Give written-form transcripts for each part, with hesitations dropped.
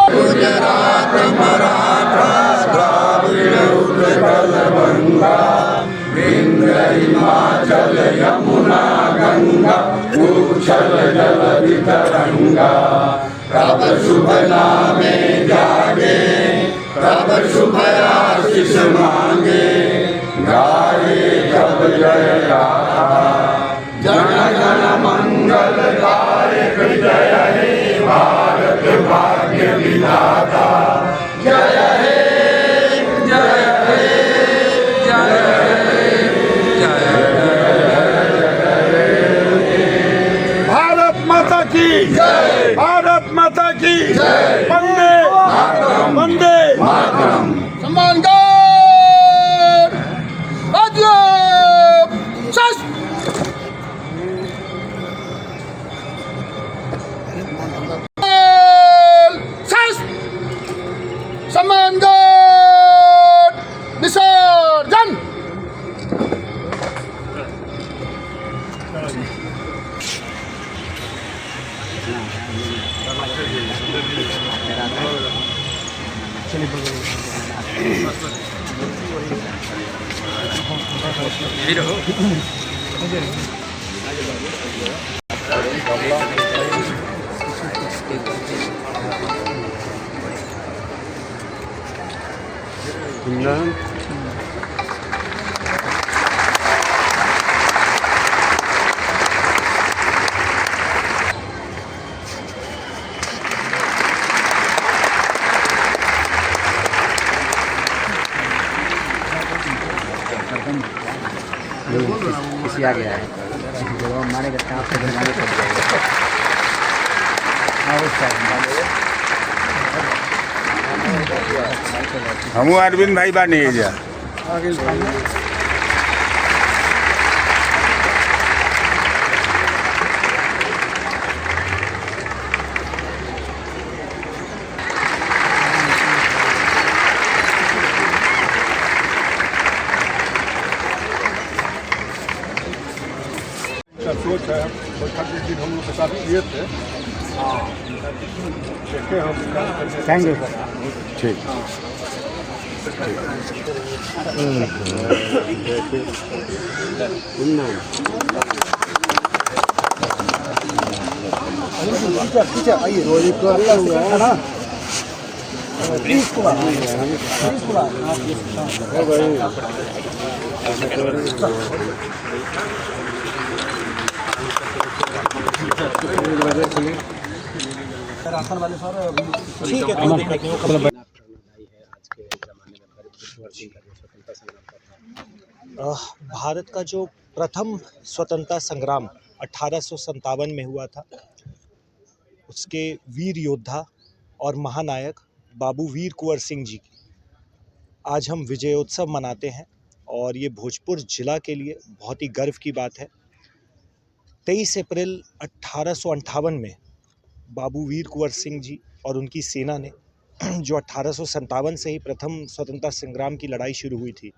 गुजरात मराठा द्राविड़ उत्कल बंगा विंध्य हिमाचल यमुना गंगा उच्छल जलधि तरंगा। तब शुभ नामे जागे तब शुभ आशीष मांगे गाये जब जय गाथा जन गण मंगल दायक जय हे भारत भाग्य विधाता जय हे जय हे जय भारत माता की जय भारत माता की जय वंदे मातरम वंदे मातरम। सम्मान सम्मान विसर्जन। किसी आ गया है जो हमारे घर का आपसे बनवाने पड़ जाएगा। हम अरविंद भाई बानी जा सोच है जिस दिन हम लोग के साथ किए थे देखे हम थैंक यू सर। ठीक टीचर आइए रोज को अल्लाह हुआ है ना प्लीज राशन वाले सर ठीक है कोई दिक्कत नहीं। भारत का जो प्रथम स्वतंत्रता संग्राम 1857 में हुआ था, उसके वीर योद्धा और महानायक बाबू वीर कुंवर सिंह जी की आज हम विजयोत्सव मनाते हैं और ये भोजपुर जिला के लिए बहुत ही गर्व की बात है। 23 अप्रैल 1858 में बाबू वीर कुंवर सिंह जी और उनकी सेना ने जो 1857 से ही प्रथम स्वतंत्रता संग्राम की लड़ाई शुरू हुई थी,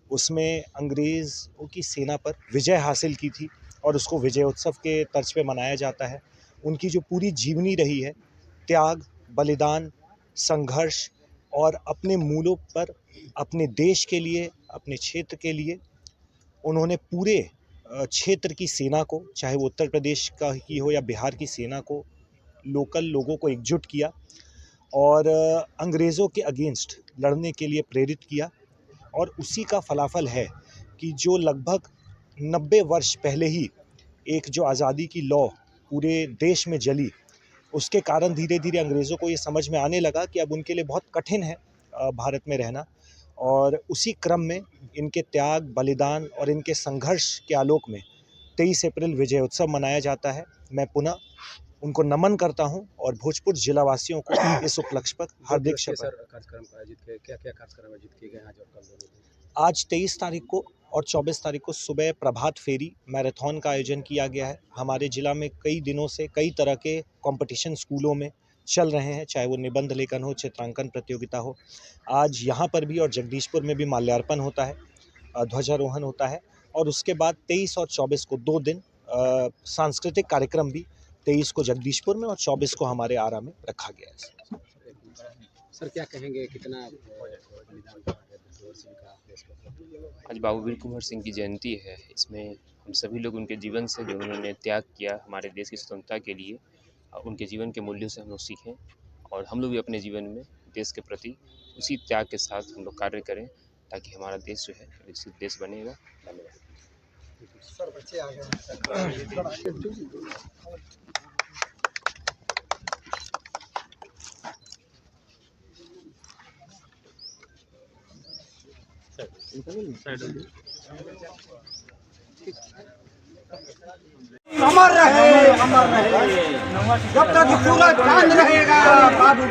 उसमें अंग्रेज़ों की सेना पर विजय हासिल की थी और उसको विजयोत्सव के तर्ज पे मनाया जाता है। उनकी जो पूरी जीवनी रही है, त्याग, बलिदान, संघर्ष और अपने मूलों पर, अपने देश के लिए, अपने क्षेत्र के लिए उन्होंने पूरे क्षेत्र की सेना को, चाहे वो उत्तर प्रदेश का की हो या बिहार की सेना को, लोकल लोगों को एकजुट किया और अंग्रेज़ों के अगेंस्ट लड़ने के लिए प्रेरित किया। और उसी का फलाफल है कि जो लगभग 90 वर्ष पहले ही एक जो आज़ादी की लौ पूरे देश में जली, उसके कारण धीरे धीरे अंग्रेज़ों को ये समझ में आने लगा कि अब उनके लिए बहुत कठिन है भारत में रहना। और उसी क्रम में इनके त्याग, बलिदान और इनके संघर्ष के आलोक में 23 अप्रैल विजयोत्सव मनाया जाता है। मैं पुनः उनको नमन करता हूं और भोजपुर जिलावासियों को इस उपलक्ष्य पर हार्दिक आज 23 तारीख को और 24 तारीख को सुबह प्रभात फेरी मैराथन का आयोजन किया गया है। हमारे ज़िला में कई दिनों से कई तरह के कंपटीशन स्कूलों में, चल रहे हैं, चाहे वो निबंध लेखन हो, चित्रांकन प्रतियोगिता हो। आज यहाँ पर भी और जगदीशपुर में भी माल्यार्पण होता है, ध्वजारोहण होता है और उसके बाद 23 और 24 को 2 दिन सांस्कृतिक कार्यक्रम भी 23 को जगदीशपुर में और 24 को हमारे आरा में रखा गया है। सर क्या कहेंगे, कितना बलिदान रहा है कुंवर सिंह का देश के प्रति? आज बाबू वीर कुंवर सिंह की जयंती है। इसमें हम सभी लोग उनके जीवन से, जो उन्होंने त्याग किया हमारे देश की स्वतंत्रता के लिए, उनके जीवन के मूल्यों से हम लोग सीखें और हम लोग भी अपने जीवन में देश के प्रति उसी त्याग के साथ हम लोग कार्य करें, ताकि हमारा देश जो है विकसित देश बनेगा। धन्यवाद। सर बच्चे आ गए। अमर रहे, अमर रहे, जब तक सूरज चांद रहेगा बाबू।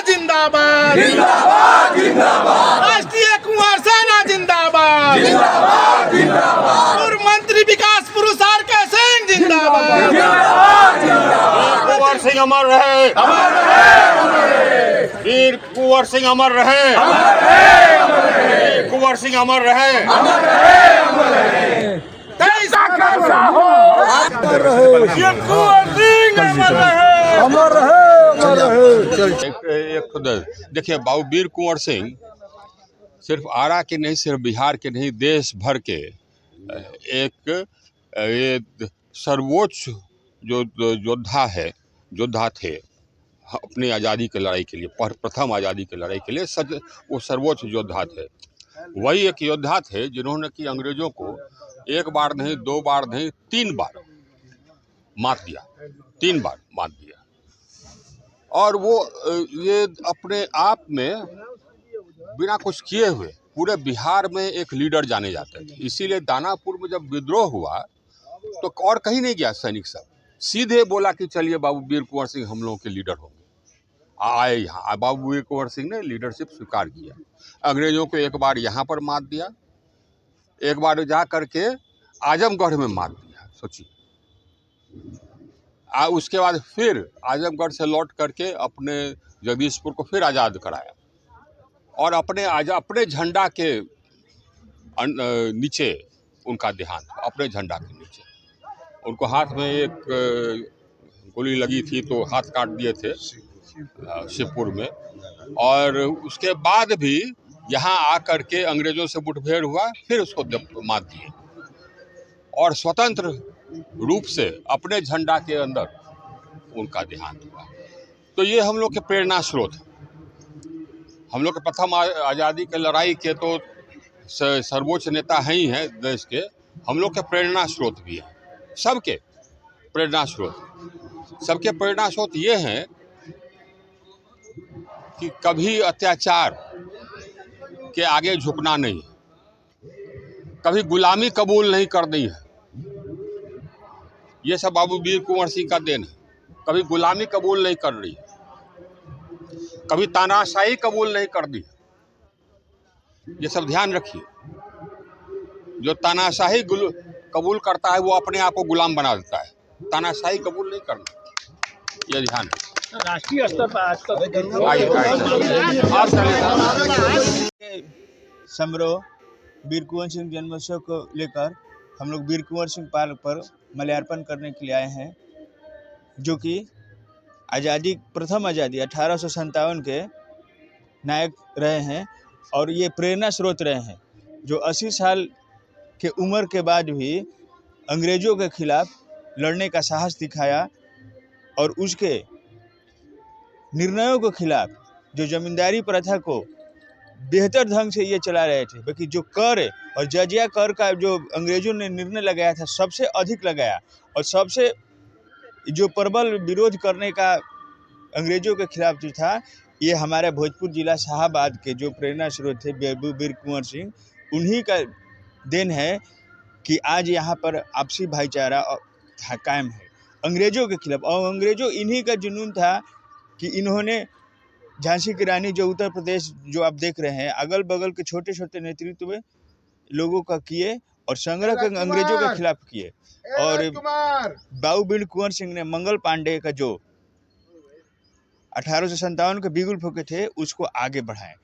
जिंदाबाद जिंदाबाद, राष्ट्रीय कुंवर सेना जिंदाबाद जिंदाबाद जिंदाबाद, पूर्व मंत्री विकास पुरुषार के सिंह जिंदाबाद जिंदाबाद जिंदाबाद। कुंवर सिंह अमर रहे, अमर रहे, वीर कुंवर सिंह अमर रहे, अमर रहे, अमर रहे, कुंवर सिंह अमर रहे, अमर रहे, अमर रहे। कैसा कैसा हो ये कुंवर सिंह अमर रहे, अमर रहे। देखिए, बाबू वीर कुंवर सिंह सिर्फ आरा के नहीं, सिर्फ बिहार के नहीं, देश भर के एक ये सर्वोच्च जो योद्धा थे अपनी आज़ादी की लड़ाई के लिए, प्रथम आज़ादी की लड़ाई के लिए वो सर्वोच्च योद्धा थे। वही एक योद्धा थे जिन्होंने कि अंग्रेजों को एक बार नहीं, दो बार नहीं, 3 बार मात दिया, 3 बार मात दिया। और वो ये अपने आप में बिना कुछ किए हुए पूरे बिहार में एक लीडर जाने जाते थे। इसीलिए दानापुर में जब विद्रोह हुआ तो और कहीं नहीं गया, सैनिक सब सीधे बोला कि चलिए बाबू वीर कुंवर सिंह हम लोगों के लीडर होंगे। आए यहाँ, बाबू वीर कुंवर सिंह ने लीडरशिप स्वीकार किया। अंग्रेजों को एक बार यहाँ पर मात दिया, एक बार जा करके आजमगढ़ में मात दिया, सोचिए। उसके बाद फिर आजमगढ़ से लौट करके अपने जगदीशपुर को फिर आज़ाद कराया और अपने झंडा के नीचे उनका देहांत, अपने झंडा के नीचे। उनको हाथ में एक गोली लगी थी तो हाथ काट दिए थे शिवपुर में। और उसके बाद भी यहाँ आकर के अंग्रेजों से मुठभेड़ हुआ, फिर उसको मात दिए और स्वतंत्र रूप से अपने झंडा के अंदर उनका देहांत हुआ। तो ये हम लोग के प्रेरणा स्रोत है। हम लोग के प्रथम आज़ादी के लड़ाई के तो सर्वोच्च नेता हैं ही हैं देश के, हम लोग के प्रेरणा स्रोत भी हैं। सबके प्रेरणा स्रोत ये हैं कि कभी अत्याचार के आगे झुकना नहीं, कभी गुलामी कबूल नहीं करनी है। ये सब बाबू वीर कुंवर सिंह का देन है। कभी गुलामी कबूल नहीं कर रही, कभी तानाशाही कबूल नहीं कर दी। ये सब ध्यान रखिए। जो तानाशाही कबूल करता है वो अपने आप को गुलाम बना देता है। तानाशाही कबूल नहीं करना, ये ध्यान है। राष्ट्रीय स्तर पर आज तक समारोह वीर कुंवर सिंह जन्मोत्सव को लेकर हम लोग वीर कुंवर सिंह पार्क पर माल्यार्पण करने के लिए आए हैं, जो कि प्रथम आज़ादी 1857 के नायक रहे हैं और ये प्रेरणा स्रोत रहे हैं, जो 80 साल के उम्र के बाद भी अंग्रेज़ों के खिलाफ लड़ने का साहस दिखाया और उसके निर्णयों के खिलाफ जो जमींदारी प्रथा को बेहतर ढंग से ये चला रहे थे। बाकी जो कर और जजिया कर का जो अंग्रेजों ने निर्णय लगाया था सबसे अधिक लगाया और सबसे जो प्रबल विरोध करने का अंग्रेजों के खिलाफ जो था, ये हमारे भोजपुर जिला शाहाबाद के जो प्रेरणा स्रोत थे बाबू वीर कुंवर सिंह, उन्हीं का देन है कि आज यहाँ पर आपसी भाईचारा कायम है अंग्रेजों के खिलाफ। और अंग्रेजों इन्हीं का जुनून था कि इन्होंने झांसी की रानी जो उत्तर प्रदेश जो आप देख रहे हैं, अगल बगल के छोटे छोटे नेतृत्व लोगों का किए और संग्रह के अंग्रेजों के खिलाफ किए। और बाबू वीर कुंवर सिंह ने मंगल पांडे का जो 1857 के बिगुल फूके थे उसको आगे बढ़ाए।